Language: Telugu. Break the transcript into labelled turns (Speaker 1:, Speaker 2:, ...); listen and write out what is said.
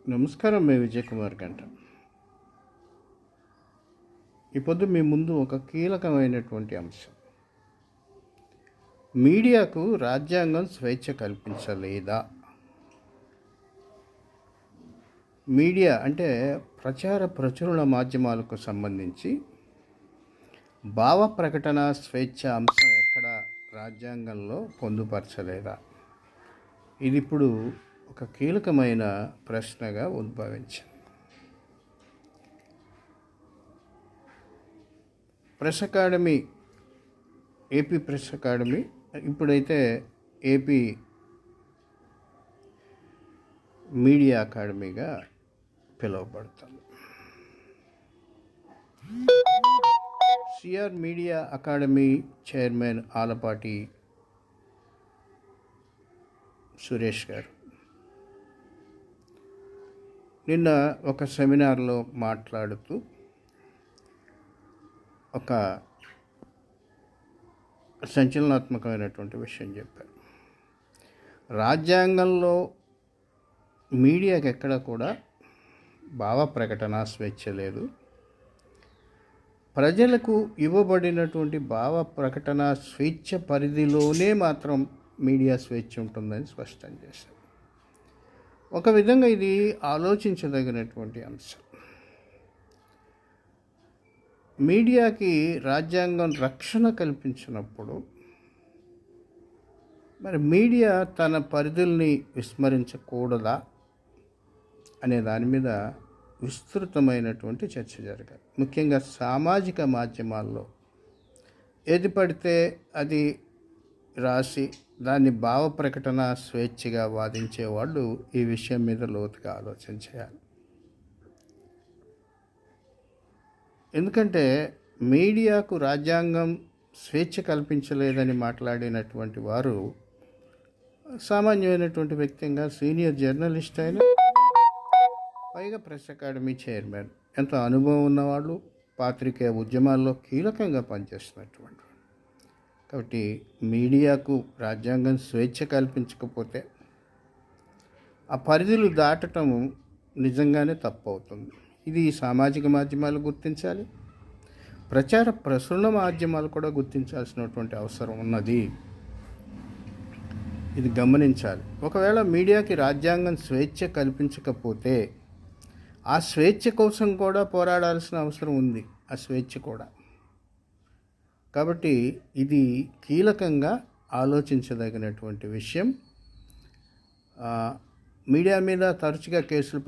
Speaker 1: నమస్కారం. మీ విజయ్ కుమార్ గంట. ఈ పొద్దు మీ ముందు ఒక కీలకమైనటువంటి అంశం. మీడియాకు రాజ్యాంగం స్వేచ్ఛ కల్పించలేదా? మీడియా అంటే ప్రచురణ మాధ్యమాలకు సంబంధించి భావ ప్రకటన స్వేచ్ఛ అంశం ఎక్కడ రాజ్యాంగంలో పొందుపరచలేదా? ఇది ఇప్పుడు ఒక కీలకమైన ప్రశ్నగా ఉద్భవించింది. Press academy, AP press academy ఇప్పుడైతే ఏపీ మీడియా అకాడమీగా పిలువబడుతుంది. CR media academy chairman Alapati Suresh గారు నిన్న ఒక సెమినార్లో మాట్లాడుతూ ఒక సంచలనాత్మకమైనటువంటి విషయం చెప్పారు. రాజ్యాంగంలో మీడియాకి ఎక్కడ కూడా భావ ప్రకటన స్వేచ్ఛ లేదు. ప్రజలకు ఇవ్వబడినటువంటి భావ ప్రకటన స్వేచ్ఛ పరిధిలోనే మాత్రం మీడియా స్వేచ్ఛ ఉంటుందని స్పష్టం చేశారు. ఒక విధంగా ఇది ఆలోచించదగినటువంటి అంశం. మీడియాకి రాజ్యాంగం రక్షణ కల్పించినప్పుడు మరి మీడియా తన పరిధుల్ని విస్మరించకూడదా అనే దాని మీద విస్తృతమైనటువంటి చర్చ జరగాలి. ముఖ్యంగా సామాజిక మాధ్యమాల్లో ఏది పడితే అది రాసి దాన్ని భావ ప్రకటన స్వేచ్ఛగా వాదించే వాళ్ళు ఈ విషయం మీద లోతుగా ఆలోచన చేయాలి. ఎందుకంటే మీడియాకు రాజ్యాంగం స్వేచ్ఛ కల్పించలేదని మాట్లాడినటువంటి వారు సామాన్యమైనటువంటి వ్యక్తిగా సీనియర్ జర్నలిస్ట్ అయిన, పైగా ప్రెస్ అకాడమీ చైర్మన్, ఎంతో అనుభవం ఉన్నవాళ్ళు, పాత్రికేయ ఉద్యమాల్లో కీలకంగా పనిచేస్తున్నటువంటి. కాబట్టి మీడియాకు రాజ్యాంగం స్వేచ్ఛ కల్పించకపోతే ఆ పరిధులు దాటడం నిజంగానే తప్పు అవుతుంది. ఇది సామాజిక మాధ్యమాలు గుర్తించాలి, ప్రచురణ మాధ్యమాలు కూడా గుర్తించాల్సినటువంటి అవసరం ఉన్నది. ఇది గమనించాలి. ఒకవేళ మీడియాకి రాజ్యాంగం స్వేచ్ఛ కల్పించకపోతే ఆ స్వేచ్ఛ కోసం కూడా పోరాడాల్సిన అవసరం ఉంది. ఆ స్వేచ్ఛ కూడా. కాబట్టి ఇది కీలకంగా ఆలోచించదగినటువంటి విషయం. మీడియా మీద తరచుగా కేసులు